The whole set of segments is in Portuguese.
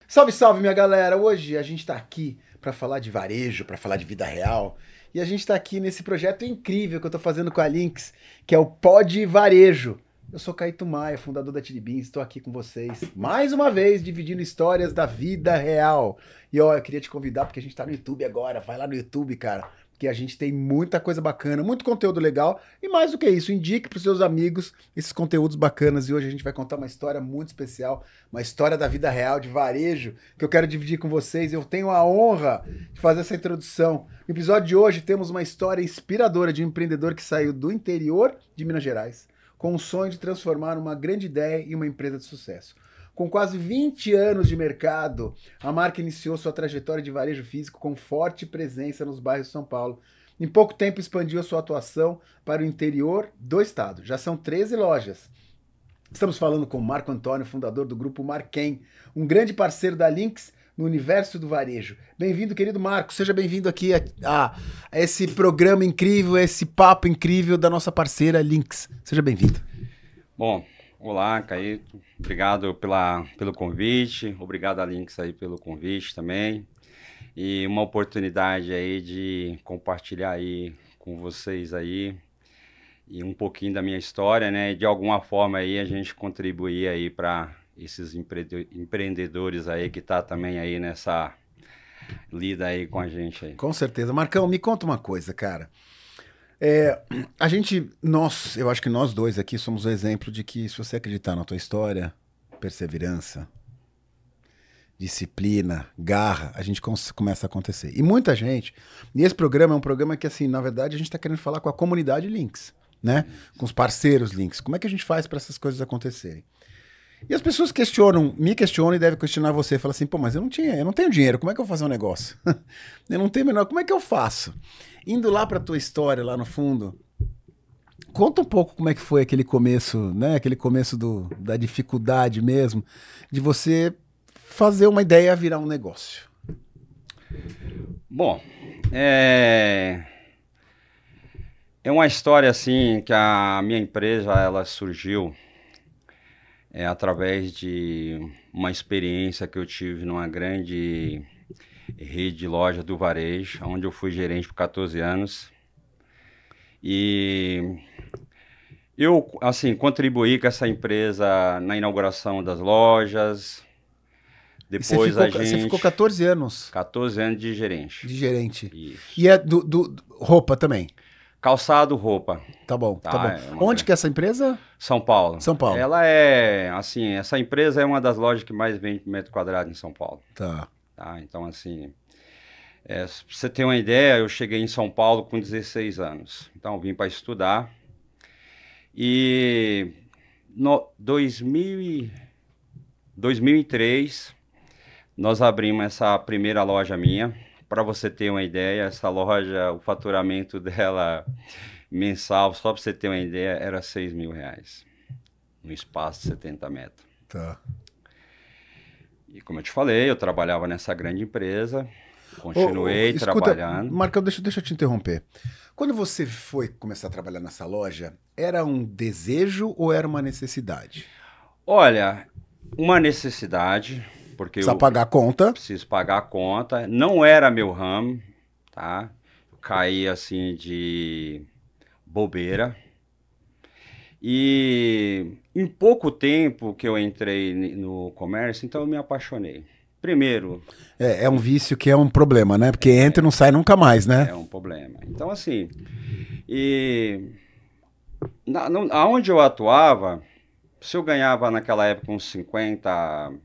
Salve, salve, minha galera! Hoje a gente tá aqui pra falar de varejo, pra falar de vida real. E a gente tá aqui nesse projeto incrível que eu tô fazendo com a Lynx, que é o Pod Varejo. Eu sou Caíto Maia, fundador da Tiribins, estou aqui com vocês mais uma vez dividindo histórias da vida real. E ó, eu queria te convidar porque a gente tá no YouTube agora, vai lá no YouTube, cara, que a gente tem muita coisa bacana, muito conteúdo legal e mais do que isso, indique para os seus amigos esses conteúdos bacanas. E hoje a gente vai contar uma história muito especial, uma história da vida real, de varejo, que eu quero dividir com vocês. Eu tenho a honra de fazer essa introdução. No episódio de hoje temos uma história inspiradora de um empreendedor que saiu do interior de Minas Gerais, com o sonho de transformar uma grande ideia em uma empresa de sucesso. Com quase 20 anos de mercado, a marca iniciou sua trajetória de varejo físico com forte presença nos bairros de São Paulo. Em pouco tempo expandiu a sua atuação para o interior do estado. Já são 13 lojas. Estamos falando com Marco Antônio, fundador do grupo Marquem, um grande parceiro da Lynx no universo do varejo. Bem-vindo, querido Marco. Seja bem-vindo aqui a esse programa incrível, a esse papo incrível da nossa parceira Lynx. Seja bem-vindo. Bom, olá, Caíto. Obrigado pelo convite. Obrigado a Lynx aí pelo convite também. E uma oportunidade aí de compartilhar aí com vocês aí e um pouquinho da minha história, né? E de alguma forma aí a gente contribuir aí para esses empreendedores aí que tá também aí nessa lida aí com a gente aí. Com certeza. Marcão, me conta uma coisa, cara. Eu acho que nós dois aqui somos o exemplo de que se você acreditar na tua história, perseverança, disciplina, garra, a gente começa a acontecer. E muita gente, e esse programa é um programa que, assim, na verdade, a gente está querendo falar com a comunidade Lynx, né? Com os parceiros Lynx. Como é que a gente faz para essas coisas acontecerem? E as pessoas me questionam e devem questionar você. Fala assim, pô, mas eu não tenho dinheiro, como é que eu vou fazer um negócio? Eu não tenho menor, como é que eu faço? Indo lá pra tua história, lá no fundo, conta um pouco como é que foi aquele começo, né? Aquele começo da dificuldade mesmo, de você fazer uma ideia virar um negócio. Bom, é uma história assim que a minha empresa ela surgiu através de uma experiência que eu tive numa grande rede de loja do varejo, onde eu fui gerente por 14 anos. E eu, assim, contribuí com essa empresa na inauguração das lojas. Depois Você ficou 14 anos. 14 anos de gerente. De gerente. Isso. E é do roupa também? Calçado, roupa. Tá bom, tá bom. É Onde que é essa empresa? São Paulo. São Paulo. Ela é, assim, essa empresa é uma das lojas que mais vende metro quadrado em São Paulo. Tá. Então, assim, pra você ter uma ideia, eu cheguei em São Paulo com 16 anos. Então, eu vim para estudar. E no 2003, nós abrimos essa primeira loja minha. Para você ter uma ideia, essa loja, o faturamento dela mensal, só para você ter uma ideia, era R$6.000, no espaço de 70 metros. Tá. E como eu te falei, eu trabalhava nessa grande empresa, continuei trabalhando. Marcão, deixa eu te interromper. Quando você foi começar a trabalhar nessa loja, era um desejo ou era uma necessidade? Olha, uma necessidade, porque Precisa pagar a conta. Preciso pagar a conta. Não era meu ramo, tá? Eu caí assim de bobeira. E em pouco tempo que eu entrei no comércio, então eu me apaixonei. Primeiro... É um vício que é um problema, né? Porque entra e não sai nunca mais, né? É um problema. Então, assim, aonde eu atuava, se eu ganhava naquela época uns R$50,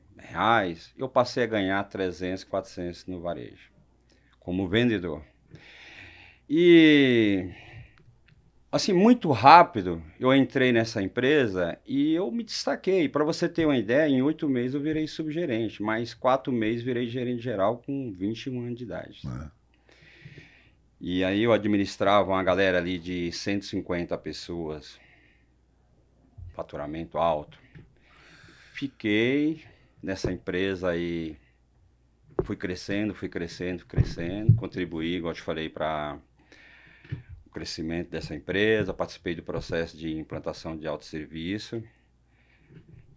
eu passei a ganhar 300, 400 no varejo, como vendedor. E, assim, muito rápido, eu entrei nessa empresa e eu me destaquei. Para você ter uma ideia, em 8 meses eu virei subgerente, mais 4 meses virei gerente geral com 21 anos de idade. E aí eu administrava uma galera ali de 150 pessoas, faturamento alto. Fiquei nessa empresa aí, fui crescendo, contribuí, igual eu te falei, para o crescimento dessa empresa, participei do processo de implantação de autosserviço.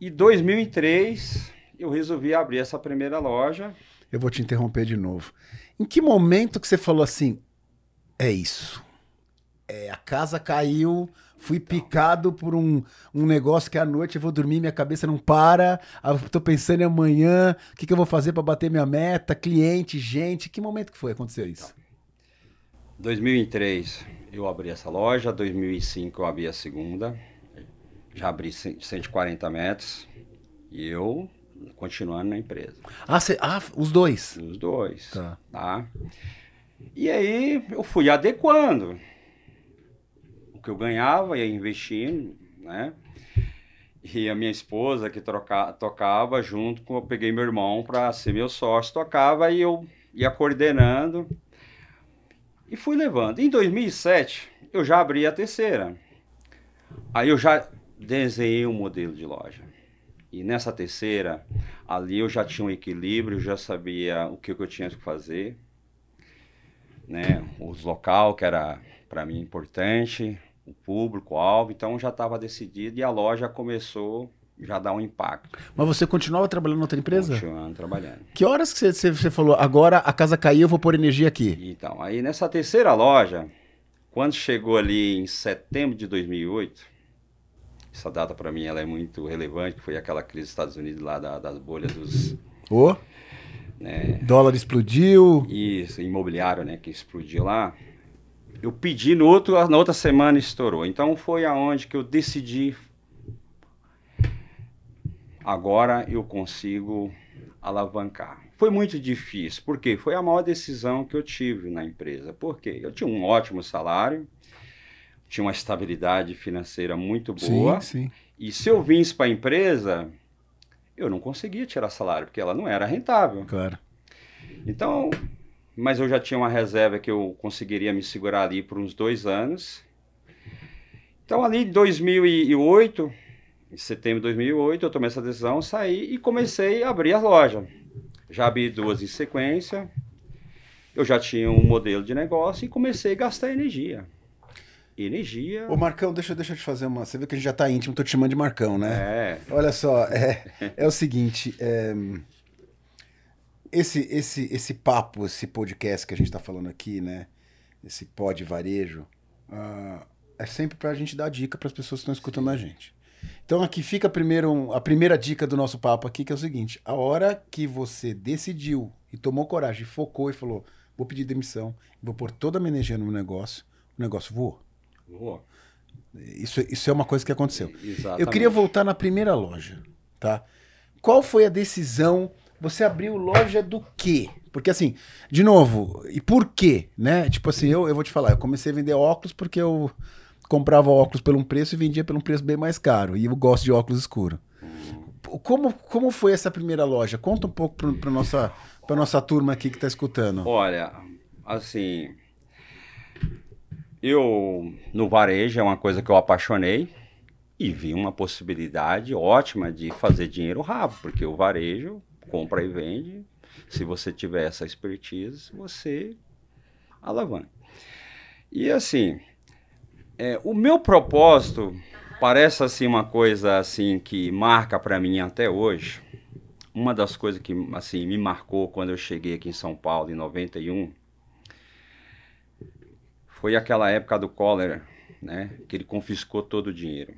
Em 2003, eu resolvi abrir essa primeira loja. Eu vou te interromper de novo. Em que momento que você falou assim, é isso? A casa caiu, fui picado por um negócio que à noite eu vou dormir, minha cabeça não para, tô pensando em amanhã, o que eu vou fazer para bater minha meta, cliente, gente. Que momento que foi? Aconteceu isso? 2003 eu abri essa loja, 2005 eu abri a segunda, já abri 140 metros e eu continuando na empresa. Os dois? Os dois, tá? E aí eu fui adequando o que eu ganhava, ia investindo, né? E a minha esposa que tocava junto com, eu peguei meu irmão para ser meu sócio, tocava e eu ia coordenando e fui levando. Em 2007 eu já abri a terceira. Aí eu já desenhei um modelo de loja. E nessa terceira, ali eu já tinha um equilíbrio, já sabia o que eu tinha que fazer, né? Os local que era para mim importante, o público-alvo, então já estava decidido e a loja começou já a dar um impacto. Mas você continuava trabalhando em outra empresa? Continuando trabalhando. Que horas que você falou, agora a casa caiu, eu vou pôr energia aqui? Então, aí nessa terceira loja, quando chegou ali em setembro de 2008, essa data para mim ela é muito relevante, que foi aquela crise dos Estados Unidos lá das bolhas dos... né, dólar explodiu. Isso, imobiliário, né, que explodiu lá. Eu pedi na outra semana estourou. Então foi aonde que eu decidi, agora eu consigo alavancar. Foi muito difícil, porque foi a maior decisão que eu tive na empresa. Por quê? Eu tinha um ótimo salário, tinha uma estabilidade financeira muito boa. Sim. E se eu visse para a empresa, eu não conseguia tirar salário, porque ela não era rentável. Claro. Então, mas eu já tinha uma reserva que eu conseguiria me segurar ali por uns 2 anos. Então, ali em 2008, em setembro de 2008, eu tomei essa decisão, saí e comecei a abrir a loja. Já abri 2 em sequência, eu já tinha um modelo de negócio e comecei a gastar energia. Ô Marcão, deixa eu te fazer uma... Você viu que a gente já tá íntimo, tô te chamando de Marcão, né? É. Olha só, é o seguinte, esse papo, esse podcast que a gente tá falando aqui, né? Esse pod varejo, é sempre pra gente dar dica pras pessoas que estão escutando a gente. Então aqui fica a primeira dica do nosso papo aqui, que é o seguinte, a hora que você decidiu e tomou coragem, focou e falou, vou pedir demissão, vou pôr toda a minha energia no negócio, o negócio voou. Isso é uma coisa que aconteceu. Exatamente. Eu queria voltar na primeira loja, tá? Qual foi a decisão? Você abriu loja do quê? Porque assim, de novo, e por quê, né? Tipo assim, eu vou te falar, eu comecei a vender óculos porque eu comprava óculos por um preço e vendia por um preço bem mais caro. E eu gosto de óculos escuros. Como foi essa primeira loja? Conta um pouco pra nossa turma aqui que tá escutando. Olha, assim... Eu, no varejo, é uma coisa que eu apaixonei e vi uma possibilidade ótima de fazer dinheiro rápido, porque o varejo compra e vende. Se você tiver essa expertise, você alavanca. E assim, o meu propósito parece assim uma coisa assim que marca para mim até hoje. Uma das coisas que assim me marcou quando eu cheguei aqui em São Paulo em 91 foi aquela época do Collor, né? Que ele confiscou todo o dinheiro.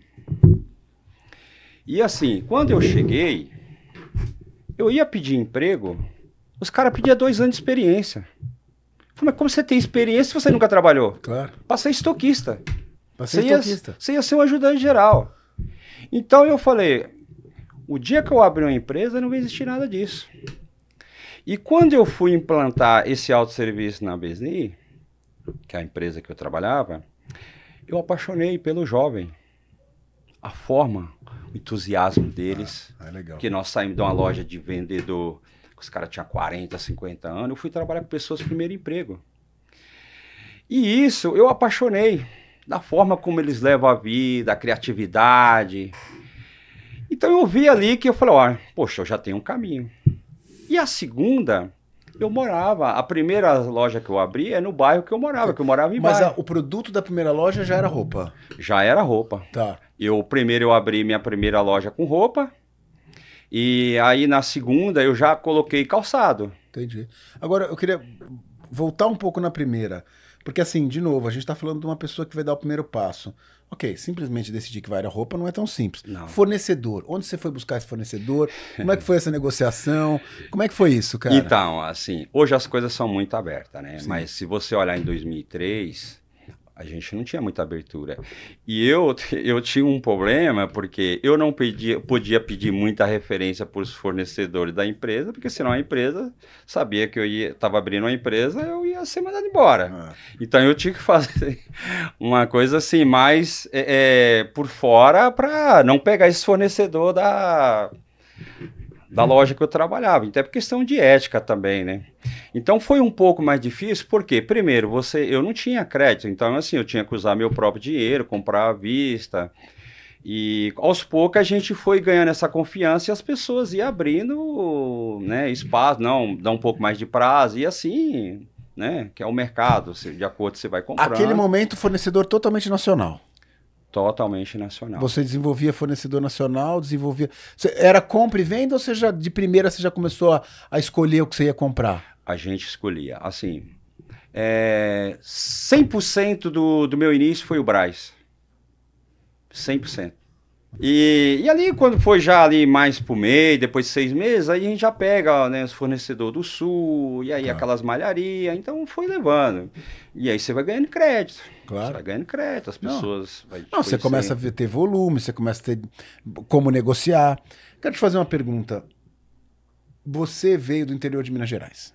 E assim, quando eu cheguei, eu ia pedir emprego, os caras pediam 2 anos de experiência. Eu falei, mas como você tem experiência se você nunca trabalhou? Claro. Pra ser estoquista. Estoquista. Você ia ser um ajudante geral. Então eu falei, o dia que eu abrir uma empresa, não vai existir nada disso. E quando eu fui implantar esse autosserviço na Besni, que é a empresa que eu trabalhava, eu apaixonei pelo jovem. A forma, o entusiasmo deles. Legal. Que nós saímos de uma loja de vendedor, os caras tinham 40, 50 anos, eu fui trabalhar com pessoas de primeiro emprego. E isso eu apaixonei, da forma como eles levam a vida, a criatividade. Então eu vi ali que eu falei, ó, poxa, eu já tenho um caminho. E a segunda... Eu morava, a primeira loja que eu abri é no bairro que eu morava em bairro. Mas o produto da primeira loja já era roupa? Já era roupa. Tá. Primeiro eu abri minha primeira loja com roupa, E aí na segunda eu já coloquei calçado. Entendi. Agora, eu queria voltar um pouco na primeira. Porque, assim, de novo, a gente está falando de uma pessoa que vai dar o primeiro passo. Ok, simplesmente decidir que vai a roupa não é tão simples. Não. Fornecedor. Onde você foi buscar esse fornecedor? Como é que foi essa negociação? Como é que foi isso, cara? Então, assim, hoje as coisas são muito abertas, né? Sim. Mas se você olhar em 2003, a gente não tinha muita abertura. E eu tinha um problema porque eu não podia pedir muita referência para os fornecedores da empresa, porque senão a empresa sabia que eu estava abrindo uma empresa, eu ia ser mandado embora. Então eu tinha que fazer uma coisa assim, mais por fora, para não pegar esse fornecedor da loja que eu trabalhava. Então é por questão de ética também, né? Então foi um pouco mais difícil, porque primeiro, eu não tinha crédito, então assim, eu tinha que usar meu próprio dinheiro, comprar à vista, e aos poucos a gente foi ganhando essa confiança e as pessoas iam abrindo, né, espaço, não, dá um pouco mais de prazo, e assim, né, que é o mercado, de acordo você vai comprando. Aquele momento, fornecedor totalmente nacional. Totalmente nacional. Você desenvolvia fornecedor nacional, Era compra e venda ou de primeira você já começou a escolher o que você ia comprar? A gente escolhia. Assim, 100% do meu início foi o Brás. 100%. E ali, quando foi já ali mais pro meio, depois de 6 meses, aí a gente já pega, né, os fornecedores do Sul, e aí aquelas malharias, então foi levando. E aí você vai ganhando crédito. Claro. Você vai ganhando crédito, as pessoas... Não, você começa a ter volume, você começa a ter como negociar. Quero te fazer uma pergunta. Você veio do interior de Minas Gerais,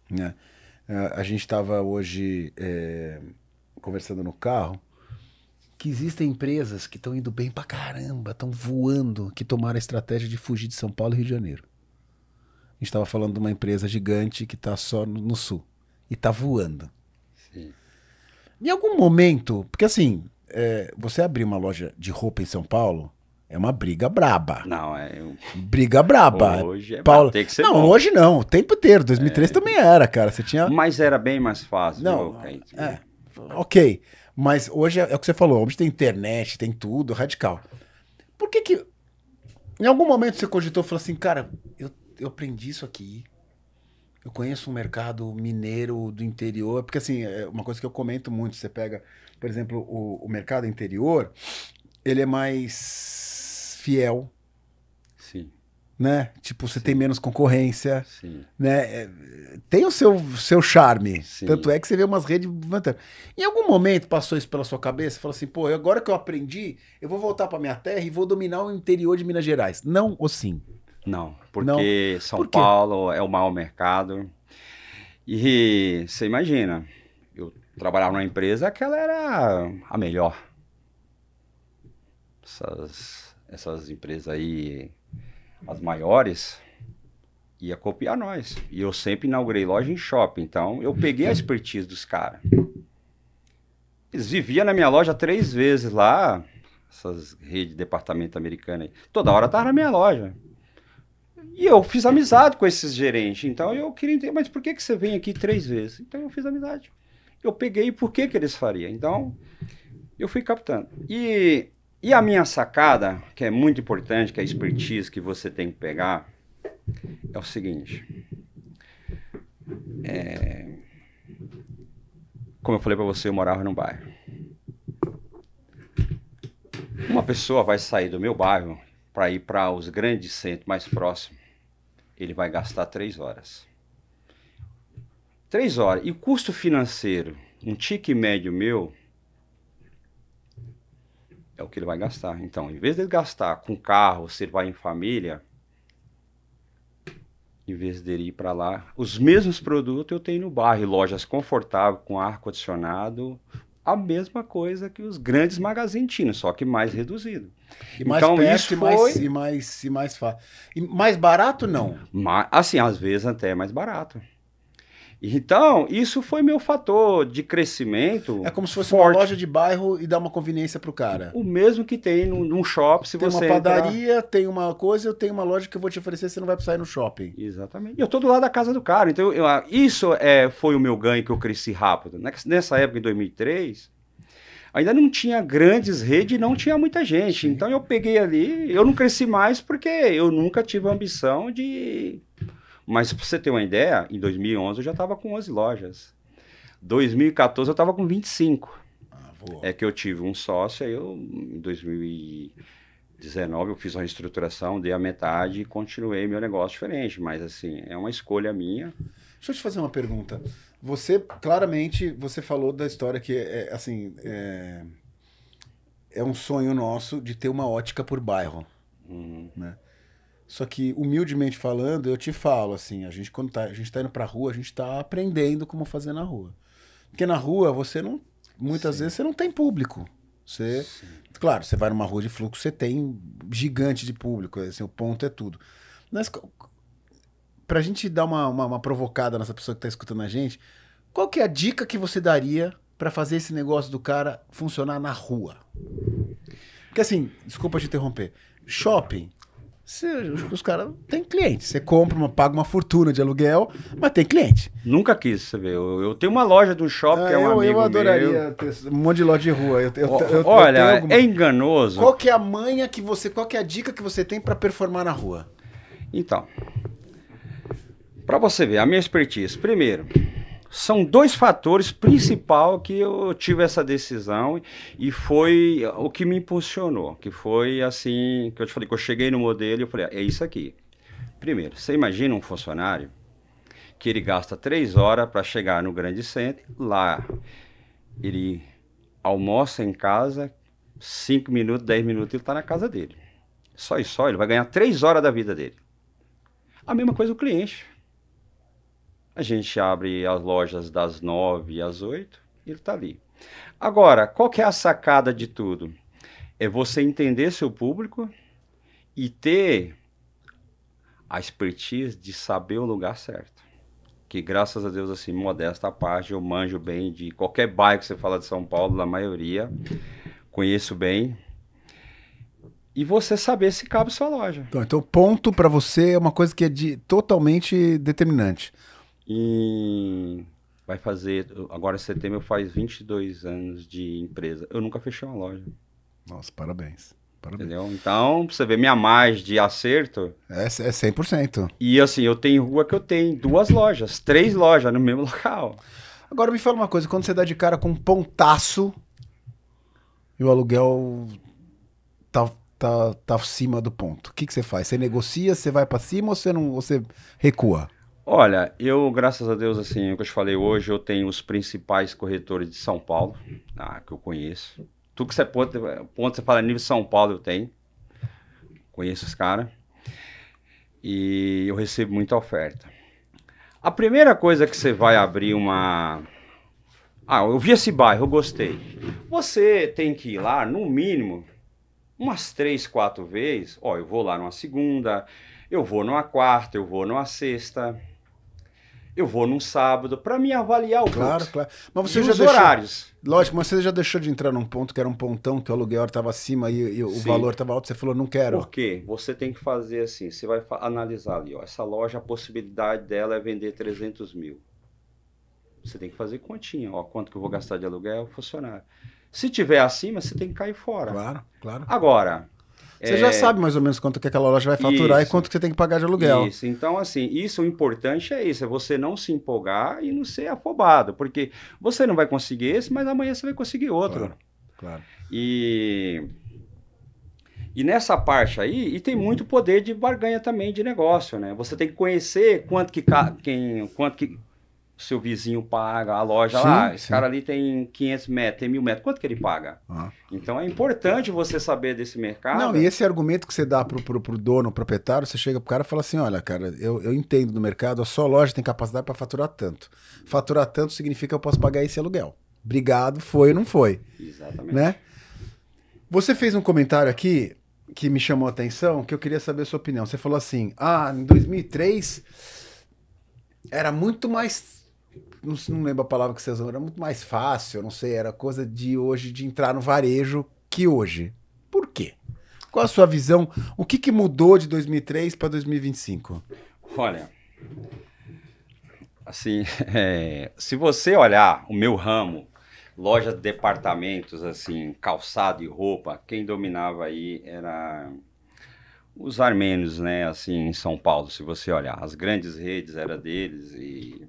né? A gente estava hoje conversando no carro, que existem empresas que estão indo bem pra caramba, estão voando, que tomaram a estratégia de fugir de São Paulo e Rio de Janeiro. A gente estava falando de uma empresa gigante que está só no sul e está voando. Sim. Em algum momento, porque assim, você abrir uma loja de roupa em São Paulo é uma briga braba. Não, briga braba. Hoje tem que ser não, bom. Hoje não, o tempo inteiro. 2003 também era, cara. Você tinha... Mas era bem mais fácil. Não, ok. Mas hoje é o que você falou, hoje tem internet, tem tudo, radical. Por que em algum momento você cogitou e falou assim, cara, eu aprendi isso aqui, eu conheço um mercado mineiro do interior, porque assim, é uma coisa que eu comento muito, você pega, por exemplo, o mercado interior, ele é mais fiel. Sim. Né? Tipo, você tem menos concorrência. Sim. Né? Tem o seu charme. Sim. Tanto é que você vê umas redes levantando. Em algum momento passou isso pela sua cabeça? Falou assim, pô, agora que eu aprendi, eu vou voltar para minha terra e vou dominar o interior de Minas Gerais. Não ou sim? Não, porque São Paulo é o maior mercado. E você imagina, eu trabalhava numa empresa que ela era a melhor. Essas empresas aí... As maiores ia copiar nós. E eu sempre inaugurei loja em shopping. Então, eu peguei a expertise dos caras. Eles viviam na minha loja 3 vezes lá. Essas redes de departamento americano aí. Toda hora tava na minha loja. E eu fiz amizade com esses gerentes. Então, eu queria entender, mas por que você vem aqui 3 vezes? Então, eu fiz amizade. Eu peguei por que eles fariam. Então, eu fui captando. E a minha sacada, que é muito importante, que é a expertise que você tem que pegar, é o seguinte. Como eu falei para você, eu morava num bairro. Uma pessoa vai sair do meu bairro para ir para os grandes centros mais próximos. Ele vai gastar 3 horas. 3 horas. E o custo financeiro, um tique médio meu, é o que ele vai gastar. Então, em vez de ele gastar com carro, se ele vai em família, em vez dele ir para lá, os mesmos produtos eu tenho no bairro, lojas confortáveis, com ar-condicionado, a mesma coisa que os grandes magazines tinham, só que mais reduzido. E mais então, perto, isso foi... e mais fácil. E mais barato, não? Assim, às vezes até é mais barato. Então, isso foi meu fator de crescimento. É como se fosse forte. Uma loja de bairro e dar uma conveniência pro cara. O mesmo que tem num shopping, se tem você tem uma padaria, tem uma coisa, eu tenho uma loja que eu vou te oferecer, você não vai precisar ir no shopping. Exatamente. E eu tô do lado da casa do cara. Então, isso foi o meu ganho que eu cresci rápido. Nessa época, em 2003, ainda não tinha grandes redes, não tinha muita gente. Então eu peguei ali, eu não cresci mais porque eu nunca tive a ambição de... Mas para você ter uma ideia, em 2011 eu já estava com 11 lojas. 2014 eu estava com 25. É que eu tive um sócio, aí eu, em 2019 eu fiz uma reestruturação, dei a metade e continuei meu negócio diferente. Mas assim, é uma escolha minha. Deixa eu te fazer uma pergunta. Você, claramente, você falou da história que assim, é um sonho nosso de ter uma ótica por bairro, né? Só que, humildemente falando, eu te falo, assim, quando a gente tá indo pra rua, a gente tá aprendendo como fazer na rua. Porque na rua, você não, muitas vezes, você não tem público. Claro, você vai numa rua de fluxo, você tem gigante de público, assim, o ponto é tudo. Mas, pra gente dar uma provocada nessa pessoa que tá escutando a gente, qual que é a dica que você daria pra fazer esse negócio do cara funcionar na rua? Porque assim, desculpa te interromper, shopping, os caras têm cliente. Você compra, paga uma fortuna de aluguel, mas tem cliente. Nunca quis, você vê. Eu tenho uma loja do shopping que é um amigo meu. Eu adoraria ter um monte de loja de rua. Olha, é enganoso. Qual que é a manha que você... Qual que é a dica que você tem para performar na rua? Então, para você ver, a minha expertise. Primeiro, são dois fatores principais que eu tive essa decisão e foi o que me impulsionou. Que foi assim, que eu te falei, que eu cheguei no modelo e eu falei, é isso aqui. Primeiro, você imagina um funcionário que ele gasta 3 horas para chegar no grande centro, lá ele almoça em casa, 5 minutos, 10 minutos, ele está na casa dele. Só e só, ele vai ganhar 3 horas da vida dele. A mesma coisa o cliente. A gente abre as lojas das 9 às 8, ele está ali. Agora, qual que é a sacada de tudo? É você entender seu público e ter a expertise de saber o lugar certo. Que graças a Deus, assim, modesta à parte, eu manjo bem de qualquer bairro que você fala de São Paulo, na maioria, conheço bem. E você saber se cabe sua loja. Então ponto para você é uma coisa que é totalmente determinante. E vai fazer, agora em setembro faz 22 anos de empresa. Eu nunca fechei uma loja. Nossa, parabéns. Entendeu? Então, pra você ver, minha margem de acerto... É 100%. E assim, eu tenho rua que eu tenho 2 lojas, 3 lojas no mesmo local. Agora me fala uma coisa, quando você dá de cara com um pontaço e o aluguel tá acima do ponto, o que você faz? Você negocia, você vai pra cima ou você recua? Olha, eu, graças a Deus, assim, o que eu te falei hoje, eu tenho os principais corretores de São Paulo, que eu conheço. Tudo que você ponto você fala nível São Paulo, eu tenho. Conheço os caras. E eu recebo muita oferta. A primeira coisa que você vai abrir uma... eu vi esse bairro, eu gostei. Você tem que ir lá, no mínimo, umas 3, 4 vezes. Eu vou lá numa segunda, eu vou numa quarta, eu vou numa sexta... Eu vou num sábado para me avaliar o fluxo. Claro. Mas você e já os horários. Lógico, mas você já deixou de entrar num ponto que era um pontão, que o aluguel estava acima e o valor estava alto, você falou, não quero. Por quê? Você tem que fazer assim, você vai analisar ali, essa loja, a possibilidade dela é vender 300 mil. Você tem que fazer continha, quanto que eu vou gastar de aluguel, funcionário. Se tiver acima, você tem que cair fora. Claro. Agora... Você já sabe mais ou menos quanto que aquela loja vai faturar e quanto que você tem que pagar de aluguel. Isso, então assim, o importante é isso, é você não se empolgar e não ser afobado, porque você não vai conseguir esse, mas amanhã você vai conseguir outro. Claro. E nessa parte aí, tem muito poder de barganha também de negócio, né? Você tem que conhecer quanto que seu vizinho paga, a loja lá, esse cara ali tem 500 metros, tem 1000 metros, quanto que ele paga? Então é importante você saber desse mercado. Não, e esse argumento que você dá pro dono, proprietário, você chega pro cara e fala assim, olha, cara, eu entendo do mercado, a sua loja tem capacidade para faturar tanto. Faturar tanto significa que eu posso pagar esse aluguel. Obrigado, foi ou não foi. Exatamente. Né? Você fez um comentário aqui que me chamou a atenção, que eu queria saber a sua opinião. Você falou assim, em 2003 era muito mais... Não lembro a palavra que você usou, era muito mais fácil, não sei, era coisa de hoje, de entrar no varejo que hoje. Por quê? Qual a sua visão? O que mudou de 2003 para 2025? Olha, assim, se você olhar o meu ramo, lojas de departamentos, assim, calçado e roupa, quem dominava aí era os armênios, né, assim, em São Paulo, se você olhar. As grandes redes eram deles e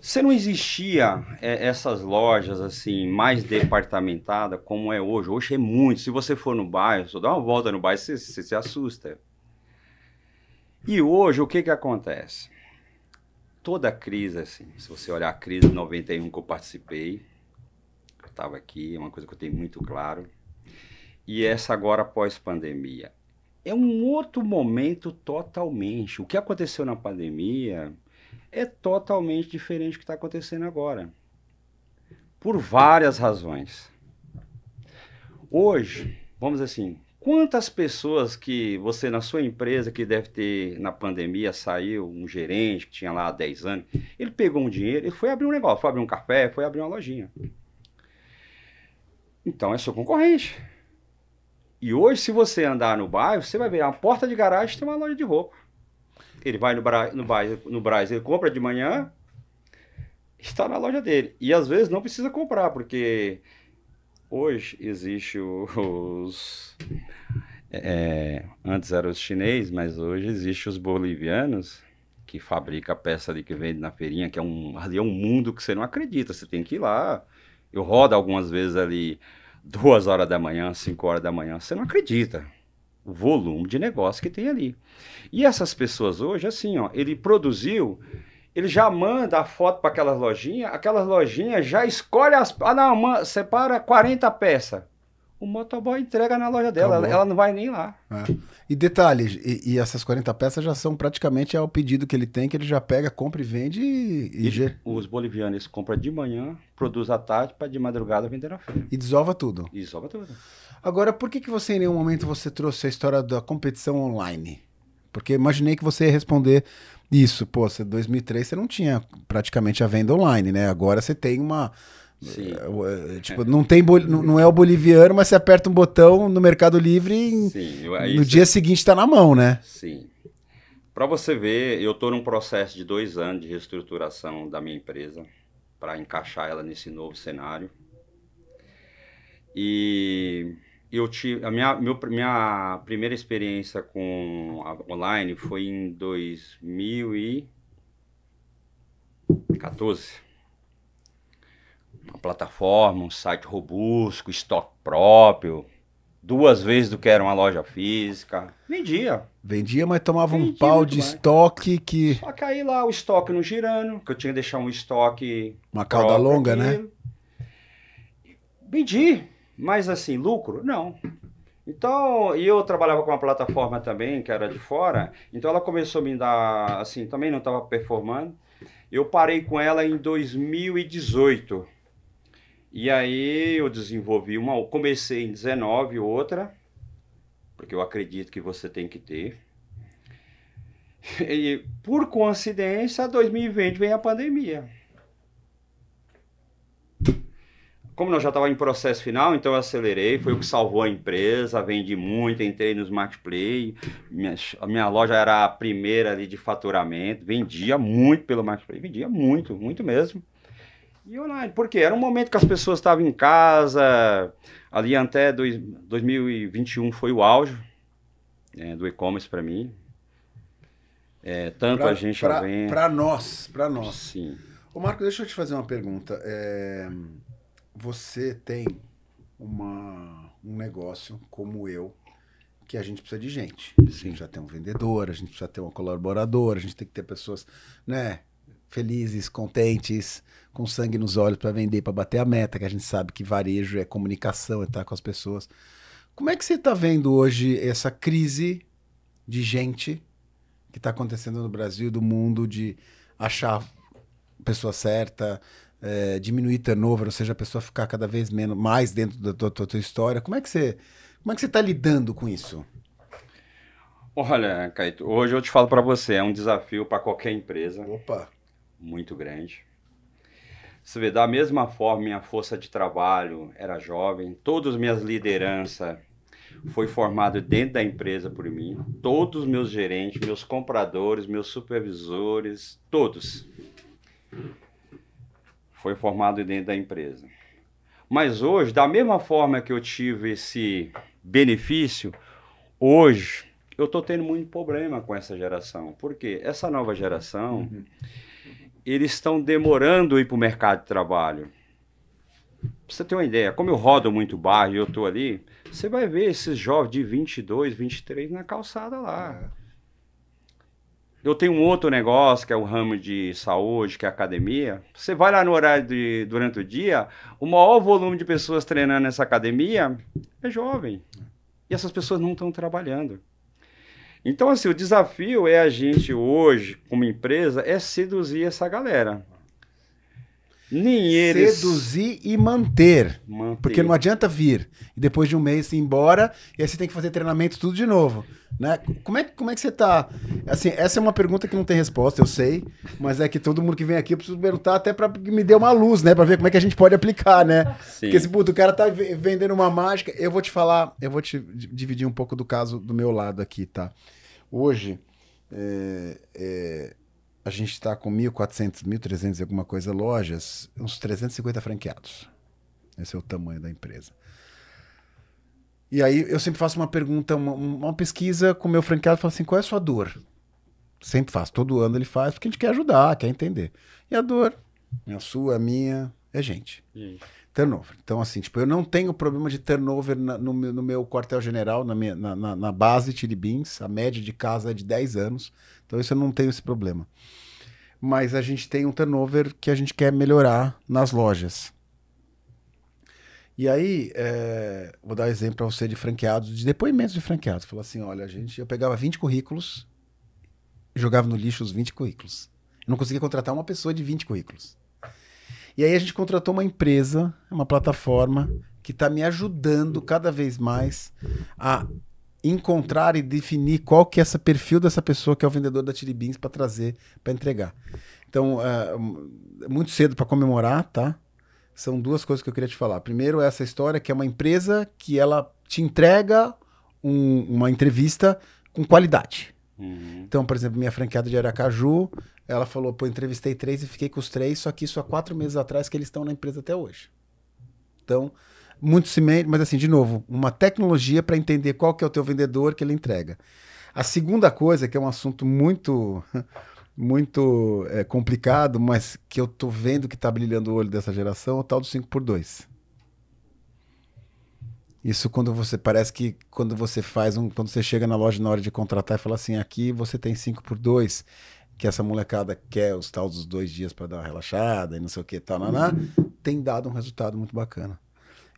você não existia essas lojas assim mais departamentadas como é hoje. Hoje é muito. Se você for no bairro, só dá uma volta no bairro, você se assusta. E hoje o que acontece? Toda a crise, assim, se você olhar a crise de 91 que eu participei, eu estava aqui, é uma coisa que eu tenho muito claro. E essa agora pós-pandemia. É um outro momento totalmente. O que aconteceu na pandemia é totalmente diferente do que está acontecendo agora. Por várias razões. Hoje, vamos dizer assim, quantas pessoas que você na sua empresa, que deve ter na pandemia, saiu um gerente que tinha lá há 10 anos, ele pegou um dinheiro, ele foi abrir um negócio, foi abrir um café, foi abrir uma lojinha. Então é seu concorrente. E hoje, se você andar no bairro, você vai ver a porta de garagem tem uma loja de roupa. Ele vai no Brás, ele compra de manhã, está na loja dele. E às vezes não precisa comprar, porque hoje existe os... antes eram os chineses, mas hoje existe os bolivianos, que fabrica a peça ali que vende na feirinha, que ali é um mundo que você não acredita, você tem que ir lá. Eu rodo algumas vezes ali 2 horas da manhã, 5 horas da manhã, você não acredita o volume de negócio que tem ali. E essas pessoas hoje, assim, ó, ele produziu, ele já manda a foto para aquelas lojinhas já escolhe separa 40 peças. O motoboy entrega na loja dela, ela não vai nem lá. E detalhe, e essas 40 peças já são praticamente ao pedido que ele tem, que ele já pega, compra e vende Os bolivianos compram de manhã, produz à tarde, para de madrugada vender na feira. E desova tudo. E desova tudo. Agora, por que você em nenhum momento você trouxe a história da competição online? Porque imaginei que você ia responder isso. Pô, em 2003 você não tinha praticamente a venda online, né? Agora você tem uma... Sim. Tipo, não é o boliviano, mas você aperta um botão no Mercado Livre e no dia seguinte está na mão, né? Sim. Para você ver, eu estou num processo de 2 anos de reestruturação da minha empresa para encaixar ela nesse novo cenário. E eu tive minha primeira experiência com a online foi em 2014. Uma plataforma, um site robusto, estoque próprio, 2 vezes do que era uma loja física. Vendia, mas tomava um pau de estoque que... Só que aí lá o estoque não girando, que eu tinha que deixar um estoque... Uma cauda longa, né? Vendi, mas assim, lucro? Não. Então, e eu trabalhava com uma plataforma também, que era de fora, então ela começou a me dar, assim, também não estava performando. Eu parei com ela em 2018. E aí eu desenvolvi comecei em 19 outra, porque eu acredito que você tem que ter. E por coincidência, 2020 vem a pandemia. Como nós já estávamos em processo final, então eu acelerei, foi o que salvou a empresa, vendi muito, entrei nos marketplace, a minha loja era a primeira ali de faturamento, vendia muito pelo marketplace, vendia muito, muito mesmo. E online, porque era um momento que as pessoas estavam em casa, ali até 2021 foi o auge do e-commerce para mim. Tanto a gente já vem... Para nós. Sim. Ô Marco, deixa eu te fazer uma pergunta. Você tem um negócio como eu, que a gente precisa de gente. Sim. A gente precisa ter um vendedor, a gente precisa ter um colaborador, a gente tem que ter pessoas, né, felizes, contentes, com sangue nos olhos para vender, para bater a meta, que a gente sabe que varejo é comunicação, é estar com as pessoas. Como é que você está vendo hoje essa crise de gente que está acontecendo no Brasil, do mundo, de achar a pessoa certa, diminuir turnover, ou seja, a pessoa ficar cada vez mais dentro da tua história? Como é que você está lidando com isso? Olha, Caíto, hoje eu te falo para você, é um desafio para qualquer empresa. Opa! Muito grande. Você vê, da mesma forma, minha força de trabalho era jovem, todas as minhas lideranças foi formado dentro da empresa por mim, todos os meus gerentes, meus compradores, meus supervisores, todos foi formado dentro da empresa. Mas hoje, da mesma forma que eu tive esse benefício, hoje eu estou tendo muito problema com essa geração. Por quê? Essa nova geração, eles estão demorando a ir para o mercado de trabalho. Pra você ter uma ideia, como eu rodo muito bairro e eu estou ali, você vai ver esses jovens de 22, 23 na calçada lá. Eu tenho um outro negócio, que é o ramo de saúde, que é a academia. Você vai lá no horário durante o dia, o maior volume de pessoas treinando nessa academia é jovem. E essas pessoas não estão trabalhando. Então, assim, o desafio é a gente hoje, como empresa, é seduzir essa galera. Nem eles... Seduzir e manter. Porque não adianta vir e depois de um mês ir embora e aí você tem que fazer treinamento tudo de novo. Né? Como é que você tá? Assim, essa é uma pergunta que não tem resposta, eu sei, mas é que todo mundo que vem aqui eu preciso perguntar até para que me dê uma luz, né? Para ver como é que a gente pode aplicar, né? Sim. Porque se o cara tá vendendo uma mágica, eu vou te falar, eu vou te dividir um pouco do caso do meu lado aqui, tá? Hoje, a gente está com 1.400, 1.300 e alguma coisa lojas, uns 350 franqueados. Esse é o tamanho da empresa. E aí eu sempre faço uma pergunta, uma pesquisa com o meu franqueado, falo assim, qual é a sua dor? Sempre faço, todo ano ele faz, porque a gente quer ajudar, quer entender. E a dor, a sua, a minha, é gente. Turnover. Então assim, tipo, eu não tenho problema de turnover no meu quartel-general, na base Chili Beans, a média de casa é de 10 anos, então isso eu não tenho esse problema. Mas a gente tem um turnover que a gente quer melhorar nas lojas. E aí, vou dar um exemplo para você de franqueados, de depoimentos de franqueados. Falou assim, olha, eu pegava 20 currículos e jogava no lixo os 20 currículos. Eu não conseguia contratar uma pessoa de 20 currículos. E aí a gente contratou uma empresa, uma plataforma, que está me ajudando cada vez mais a encontrar e definir qual que é esse perfil dessa pessoa que é o vendedor da Chili Beans para trazer, para entregar. Então, é muito cedo para comemorar, tá? São duas coisas que eu queria te falar. Primeiro, essa história que é uma empresa que ela te entrega uma entrevista com qualidade. Então, por exemplo, minha franqueada de Aracaju, ela falou, pô, entrevistei 3 e fiquei com os 3, só que isso há 4 meses atrás que eles estão na empresa até hoje. Então, muito cimento, mas assim, de novo, uma tecnologia para entender qual que é o teu vendedor que ele entrega. A segunda coisa, que é um assunto muito complicado, mas que eu tô vendo que tá brilhando o olho dessa geração, é o tal do 5x2. Isso quando você faz quando você chega na loja na hora de contratar e fala assim, aqui você tem 5x2, que essa molecada quer os tal dos 2 dias para dar uma relaxada e não sei o que, tal, tem dado um resultado muito bacana.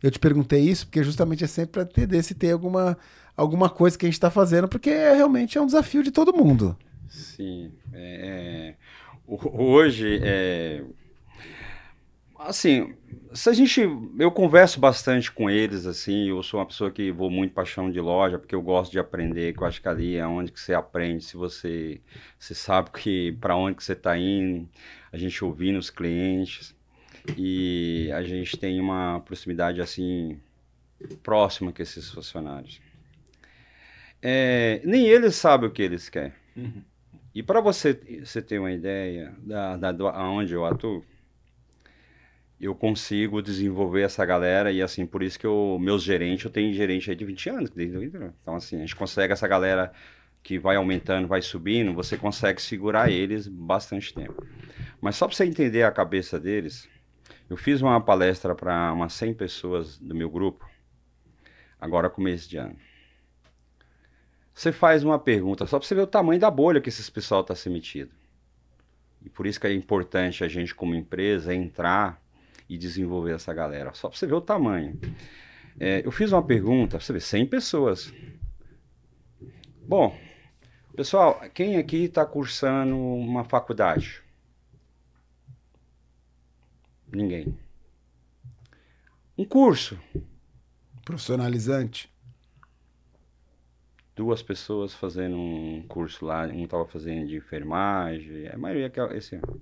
Eu te perguntei isso porque justamente é sempre para entender se tem alguma coisa que a gente está fazendo, porque realmente é um desafio de todo mundo. Sim. Hoje, assim, eu converso bastante com eles, assim, eu sou uma pessoa que vou muito para chão de loja, porque eu gosto de aprender, que eu acho que ali é onde que você aprende, se você sabe para onde que você está indo, a gente ouvindo os clientes, e a gente tem uma proximidade, assim, próxima com esses funcionários. Nem eles sabem o que eles querem. E para você ter uma ideia aonde eu atuo, eu consigo desenvolver essa galera e assim, por isso que meus gerentes, eu tenho gerente aí de 20 anos. Então assim, a gente consegue essa galera que vai aumentando, vai subindo, você consegue segurar eles bastante tempo. Mas só para você entender a cabeça deles, eu fiz uma palestra para umas 100 pessoas do meu grupo, agora começo de ano. Você faz uma pergunta só para você ver o tamanho da bolha que esse pessoal está se metido. E por isso que é importante a gente, como empresa, entrar e desenvolver essa galera. Só para você ver o tamanho. Eu fiz uma pergunta, para você ver, 100 pessoas. Bom, pessoal, quem aqui está cursando uma faculdade? Ninguém. Um curso. Profissionalizante. 2 pessoas fazendo um curso lá, um estava fazendo de enfermagem, a maioria que é esse ano.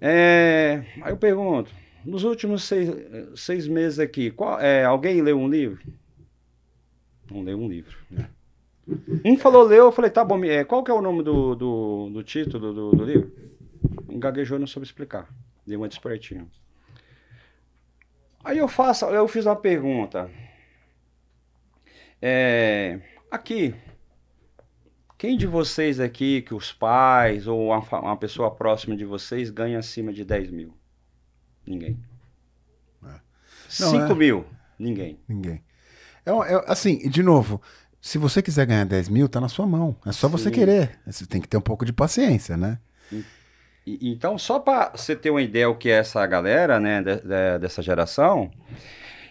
Aí eu pergunto, nos últimos 6 meses aqui, alguém leu um livro? Não leu um livro. Né? Um falou leu, eu falei, tá bom, qual que é o nome do título do livro? Engaguejou, não soube explicar. Deu uma despertinho. Aí eu fiz uma pergunta. Aqui, quem de vocês aqui, que os pais ou uma pessoa próxima de vocês ganha acima de 10 mil? Ninguém. Não, 5 mil? Ninguém. Ninguém. Assim, de novo, se você quiser ganhar 10 mil, tá na sua mão. É só você Sim. querer. Você tem que ter um pouco de paciência, né? Então, só para você ter uma ideia o que é essa galera, né, dessa geração,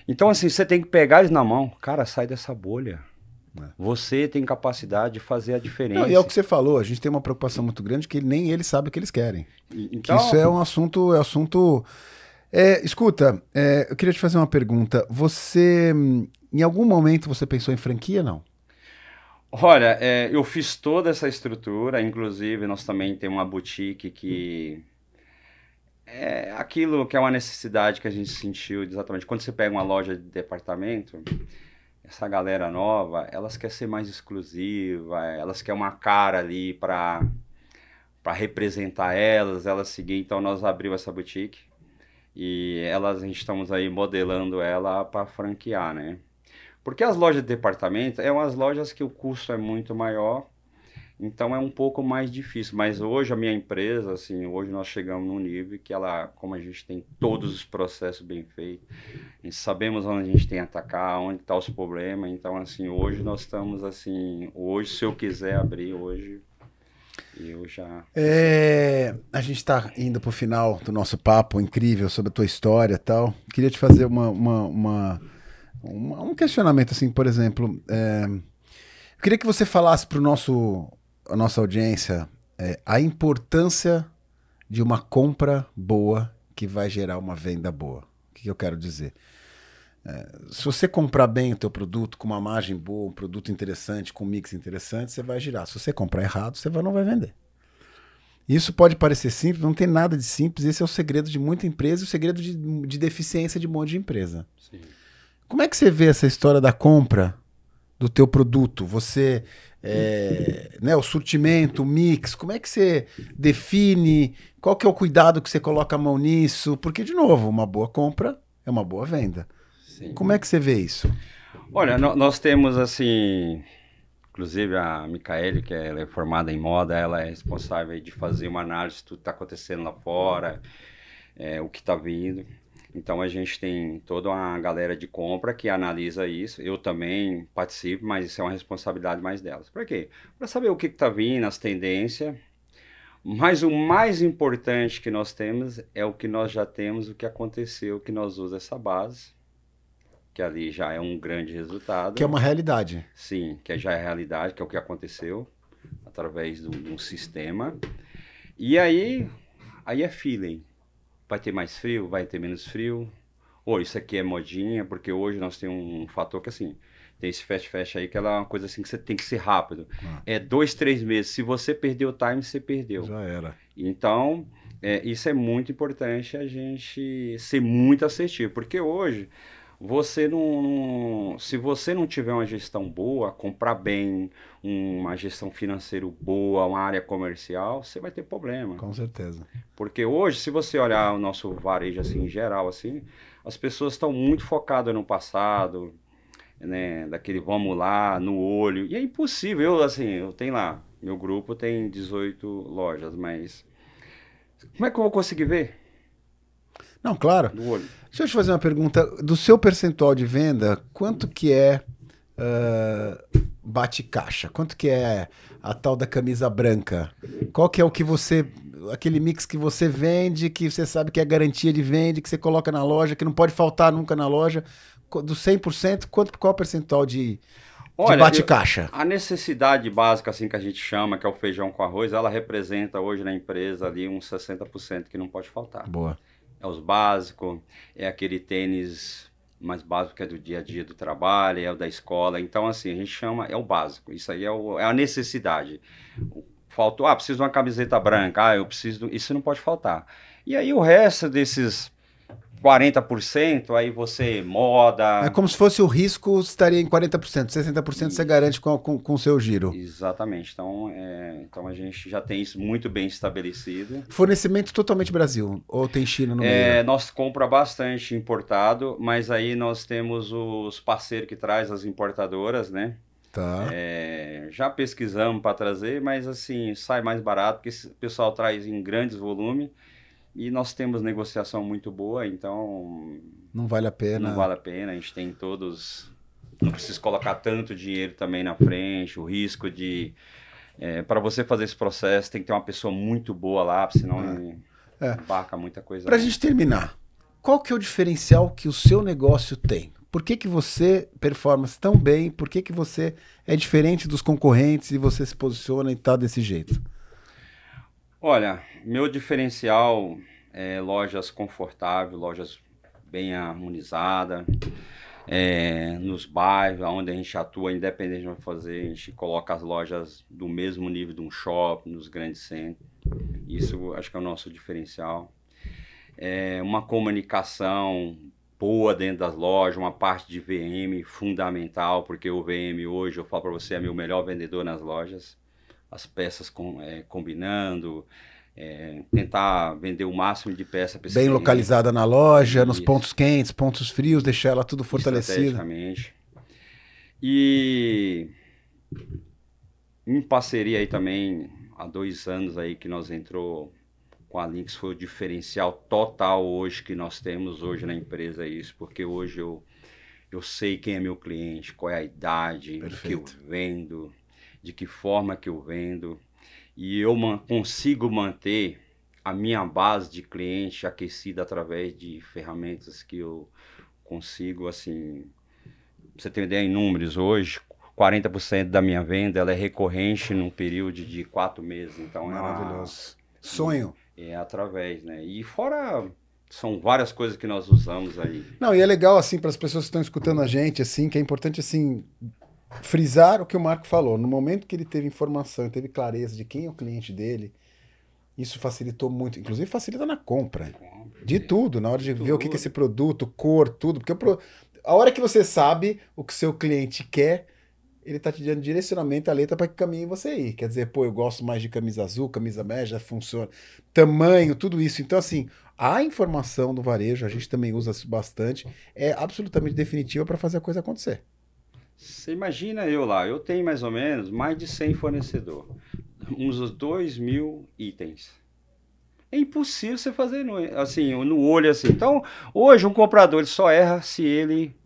então assim, você tem que pegar eles na mão. Cara, sai dessa bolha. Você tem capacidade de fazer a diferença. Não, e é o que você falou, a gente tem uma preocupação muito grande que nem eles sabem o que eles querem. Então, Que isso é um assunto... escuta, eu queria te fazer uma pergunta. Você, em algum momento, você pensou em franquia, não? olha, eu fiz toda essa estrutura, inclusive nós também temos uma boutique que é aquilo que é uma necessidade que a gente sentiu exatamente. Quando você pega uma loja de departamento, essa galera nova, elas querem ser mais exclusiva, elas querem uma cara ali para representar elas seguir. Então nós abrimos essa boutique e a gente estamos aí modelando ela para franquear, né? Porque as lojas de departamento é umas lojas que o custo é muito maior, então é um pouco mais difícil. Mas hoje a minha empresa, assim, hoje nós chegamos num nível que ela, como a gente tem todos os processos bem feitos, e sabemos onde a gente tem que atacar, onde estão os problemas. Então, assim, hoje nós estamos assim, hoje se eu quiser abrir hoje, eu já... A gente está indo para o final do nosso papo incrível sobre a tua história e tal. Queria te fazer um questionamento, assim, por exemplo. Eu queria que você falasse para a nossa audiência a importância de uma compra boa que vai gerar uma venda boa. O que eu quero dizer? Se você comprar bem o teu produto, com uma margem boa, um produto interessante, com um mix interessante, você vai girar. Se você comprar errado, você não vai vender. Isso pode parecer simples, não tem nada de simples. Esse é o segredo de muita empresa e o segredo de deficiência de um monte de empresa. Sim. Como é que você vê essa história da compra do teu produto? Você, o surtimento, o mix, como é que você define? Qual que é o cuidado que você coloca a mão nisso? Porque, de novo, uma boa compra é uma boa venda. Sim. Como é que você vê isso? Olha, nós temos assim, inclusive a Micaele, ela é formada em moda, ela é responsável de fazer uma análise de tudo que está acontecendo lá fora, o que está vindo. Então a gente tem toda uma galera de compra que analisa isso. Eu também participo, mas isso é uma responsabilidade mais delas. Para quê? Para saber o que está vindo, as tendências. Mas o mais importante que nós temos é o que nós já temos, o que aconteceu, que nós usamos essa base, que ali já é um grande resultado. Que é uma realidade. Sim, que já é realidade, que é o que aconteceu através de um sistema. E aí é feeling. Vai ter mais frio, vai ter menos frio. Ou isso aqui é modinha, porque hoje nós temos um fator que assim, tem esse fast aí, que ela é uma coisa assim que você tem que ser rápido. É 2, 3 meses. Se você perder o time, você perdeu. Já era. Então, isso é muito importante a gente ser muito assertivo, porque hoje se você não tiver uma gestão boa, comprar bem, uma gestão financeira boa, uma área comercial, você vai ter problema. Com certeza. Porque hoje, se você olhar o nosso varejo assim, em geral, assim, as pessoas estão muito focadas no passado, né, daquele vamos lá, no olho, e é impossível. Eu tenho lá, meu grupo tem 18 lojas, mas como é que eu vou conseguir ver? Não, claro. No olho. Deixa eu te fazer uma pergunta. Do seu percentual de venda, quanto que é bate-caixa? Quanto que é a tal da camisa branca? Qual que é aquele mix que você vende, que você sabe que é garantia de venda, que você coloca na loja, que não pode faltar nunca na loja? Do 100%, qual é o percentual de bate-caixa? A necessidade básica, assim, que a gente chama, que é o feijão com arroz, ela representa hoje na empresa ali uns 60% que não pode faltar. Boa. É os básicos, é aquele tênis mais básico que é do dia a dia do trabalho, é o da escola. Então, assim, a gente chama, é o básico. Isso aí é a necessidade. Faltou, preciso de uma camiseta branca, eu preciso... Isso não pode faltar. E aí o resto desses 40%, aí você moda. É como se fosse o risco estaria em 40%, 60% você garante com o seu giro. Exatamente. Então a gente já tem isso muito bem estabelecido. Fornecimento totalmente Brasil, ou tem China no meio? Nós compra bastante importado, mas aí nós temos os parceiros que traz as importadoras, né? Tá. Já pesquisamos para trazer, mas assim, sai mais barato, porque o pessoal traz em grandes volumes. E nós temos negociação muito boa, então não vale a pena. Não vale a pena, a gente tem todos... Não precisa colocar tanto dinheiro também na frente, o risco de... para você fazer esse processo, tem que ter uma pessoa muito boa lá, senão embarca muita coisa. Pra gente terminar, qual que é o diferencial que o seu negócio tem? Por que que você performa tão bem? Por que que você é diferente dos concorrentes e você se posiciona e tá desse jeito? Olha, meu diferencial é lojas confortáveis, lojas bem harmonizadas, nos bairros onde a gente atua, independente de fazer, a gente coloca as lojas do mesmo nível de um shopping, nos grandes centros. Isso acho que é o nosso diferencial. Uma comunicação boa dentro das lojas, uma parte de VM fundamental, porque o VM hoje, eu falo para você, é meu melhor vendedor nas lojas. As peças combinando, tentar vender o máximo de peça para esse bem cliente. Localizada na loja, isso. Nos pontos quentes, pontos frios, deixar ela tudo fortalecida. Estrategicamente. E em parceria aí também, há 2 anos aí que nós entrou com a Lynx, foi o diferencial total hoje que nós temos hoje na empresa, isso, porque hoje eu sei quem é meu cliente, qual é a idade, o que eu vendo, de que forma que eu vendo, e eu consigo manter a minha base de cliente aquecida através de ferramentas que eu consigo, assim, pra você ter uma ideia em números, hoje 40% da minha venda ela é recorrente num período de 4 meses, então maravilhoso. Sonho. Através, né? E fora, são várias coisas que nós usamos aí. Não, e é legal, assim, para as pessoas que estão escutando a gente, assim, que é importante, assim, frisar o que o Marco falou. No momento que ele teve informação, teve clareza de quem é o cliente dele, isso facilitou muito. Inclusive facilita na compra. De tudo, na hora de ver o que é esse produto, cor, tudo. Porque a hora que você sabe o que seu cliente quer, ele tá te dando direcionamento, a letra para que caminho você ir. Quer dizer, pô, eu gosto mais de camisa azul, camisa beige, funciona. Tamanho, tudo isso. Então, assim, a informação do varejo, a gente também usa bastante, é absolutamente definitiva para fazer a coisa acontecer. Você imagina eu tenho mais ou menos mais de 100 fornecedores, uns 2.000 itens. É impossível você fazer no olho assim. Então, hoje um comprador ele só erra se ele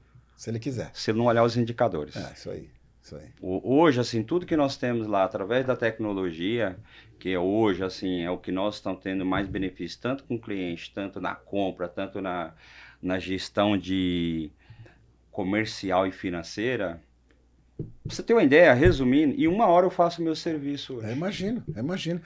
quiser. Se ele não olhar os indicadores. Isso aí. Hoje, assim, tudo que nós temos lá, através da tecnologia, que hoje, assim, é o que nós estamos tendo mais benefício, tanto com o cliente, tanto na compra, tanto na gestão de comercial e financeira. Pra você ter uma ideia, resumindo, em 1 hora eu faço meu serviço hoje. Eu imagino.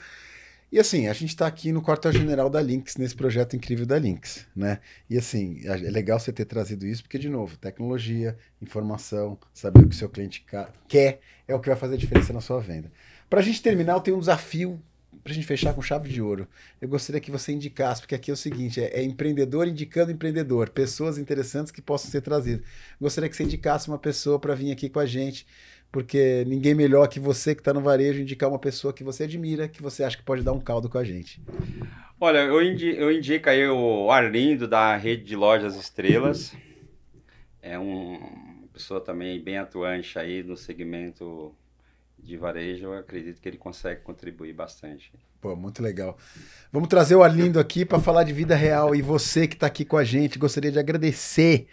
E assim, a gente está aqui no quartel-general da Lynx, nesse projeto incrível da Lynx, né? E assim, é legal você ter trazido isso, porque, de novo, tecnologia, informação, saber o que o seu cliente quer, é o que vai fazer a diferença na sua venda. Para a gente terminar, eu tenho um desafio, para a gente fechar com chave de ouro. Eu gostaria que você indicasse, porque aqui é o seguinte, é empreendedor indicando empreendedor, pessoas interessantes que possam ser trazidas. Gostaria que você indicasse uma pessoa para vir aqui com a gente, porque ninguém melhor que você que está no varejo indicar uma pessoa que você admira, que você acha que pode dar um caldo com a gente. Olha, eu indico aí o Arlindo da rede de lojas Estrelas. É uma pessoa também bem atuante aí no segmento de varejo. Eu acredito que ele consegue contribuir bastante. Pô, muito legal. Vamos trazer o Arlindo aqui para falar de vida real. E você que está aqui com a gente, gostaria de agradecer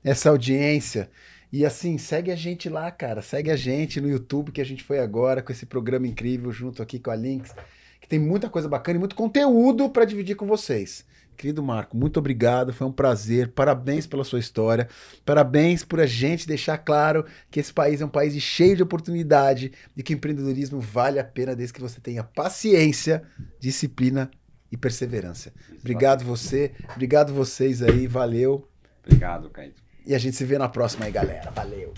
essa audiência. E assim, segue a gente lá, cara. Segue a gente no YouTube, que a gente foi agora com esse programa incrível junto aqui com a Lynx, que tem muita coisa bacana e muito conteúdo para dividir com vocês. Querido Marco, muito obrigado, foi um prazer. Parabéns pela sua história. Parabéns por a gente deixar claro que esse país é um país cheio de oportunidade e que o empreendedorismo vale a pena desde que você tenha paciência, disciplina e perseverança. Exato. Obrigado você, obrigado vocês aí, valeu. Obrigado, Caio. E a gente se vê na próxima aí, galera. Valeu!